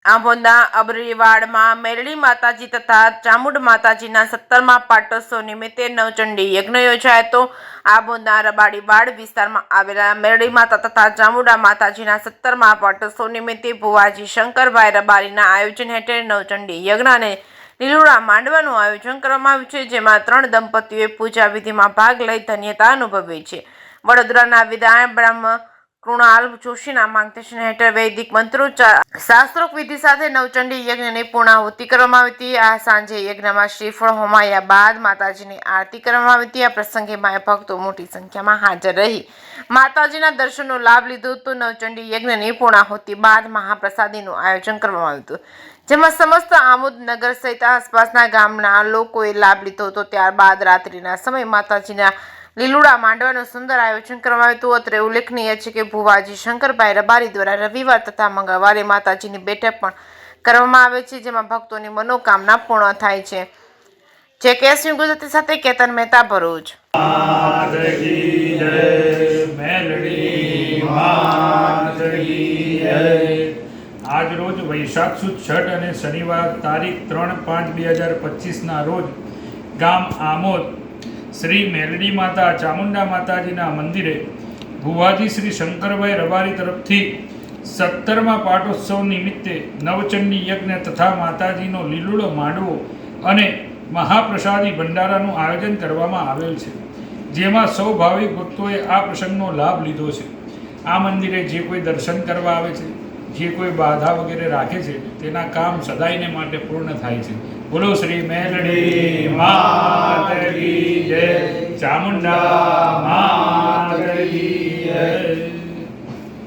આંબોદના અબરીવાડમાં મેરડી માતાજી તથા ચામુંડ માતાજીના 17મા પાટોત્સવ નિમિત્તે નવચંડી યજ્ઞ યોજાયો હતો। આંબોદના રબાડીવાડ વિસ્તારમાં આવેલા મેરડી માતા તથા ચામુંડા માતાજીના 17મા પાટોત્સવ નિમિત્તે ભુવાજી શંકરભાઈ રબારીના આયોજન હેઠળ નવચંડી યજ્ઞ અને લીલુડા માંડવાનું આયોજન કરવામાં આવ્યું છે, જેમાં 3 દંપતીઓએ પૂજા વિધિમાં ભાગ લઈ ધન્યતા અનુભવી છે। વડોદરાના વિદ્વાન બ્રહ્મ કૃણાલ જોશીના માર્ગદર્શન હેઠળ વૈદિક મંત્રોચ્ચાર શાસ્ત્રોક્ત વિધિ સાથે નવચંડી યજ્ઞની પૂર્ણાહુતિ કરવામાં આવી હતી। આ સાંજે યજ્ઞમાં શ્રીફળ હોમાયા બાદ માતાજીની આરતી કરવામાં આવી હતી। આ પ્રસંગે માય ભક્તો મોટી સંખ્યામાં હાજર રહી માતાજીના દર્શનનો લાભ લીધો હતો। નવચંડી યજ્ઞની પૂર્ણાહુતિ બાદ મહાપ્રસાદીનું આયોજન કરવામાં આવ્યું હતું, જેમાં સમસ્ત આમોદ નગર સહિત આસપાસના ગામના લોકોએ લાભ લીધો હતો। ત્યારબાદ રાત્રિના સમયે માતાજીના લીલુડા માંડવાનું સુંદર આયોજન કરવામાં આવ્યું હતું। અત્રે ઉલ્લેખનીય છે કે ભુવાજી શંકરભાઈ રબારી દ્વારા રવિવાર તથા મંગળવારે માતાજીની બેઠક પણ કરવામાં આવે છે, જેમાં ભક્તોની મનોકામના પૂર્ણ થાય છે। જે કેસની ગુજરાતી સાથે કેતન મહેતા, ભરૂચ। આજ રોજ વૈશાખ સુદ છઠ અને શનિવાર તારીખ 3/5/2025 રોજ ગામ આમોદ શ્રી મેરડી માતા ચામુંડા માતાજીના મંદિરે ભુવાજી શ્રી શંકરભાઈ રબારી તરફથી 17મા પાટોત્સવ નિમિત્તે નવચંડી યજ્ઞ તથા માતાજીનો લીલુડો માંડવો અને મહાપ્રસાદી ભંડારાનું આયોજન કરવામાં આવેલ છે, જેમાં સૌ ભાવિક ભક્તોએ આ પ્રસંગનો લાભ લીધો છે। આ મંદિરે જે કોઈ દર્શન કરવા આવે છે, જે કોઈ બાધા વગેરે રાખે છે, તેના કામ સદાયને માટે પૂર્ણ થાય છે। બોલો શ્રી મેરડી માત કી જય, ચામુંડા માત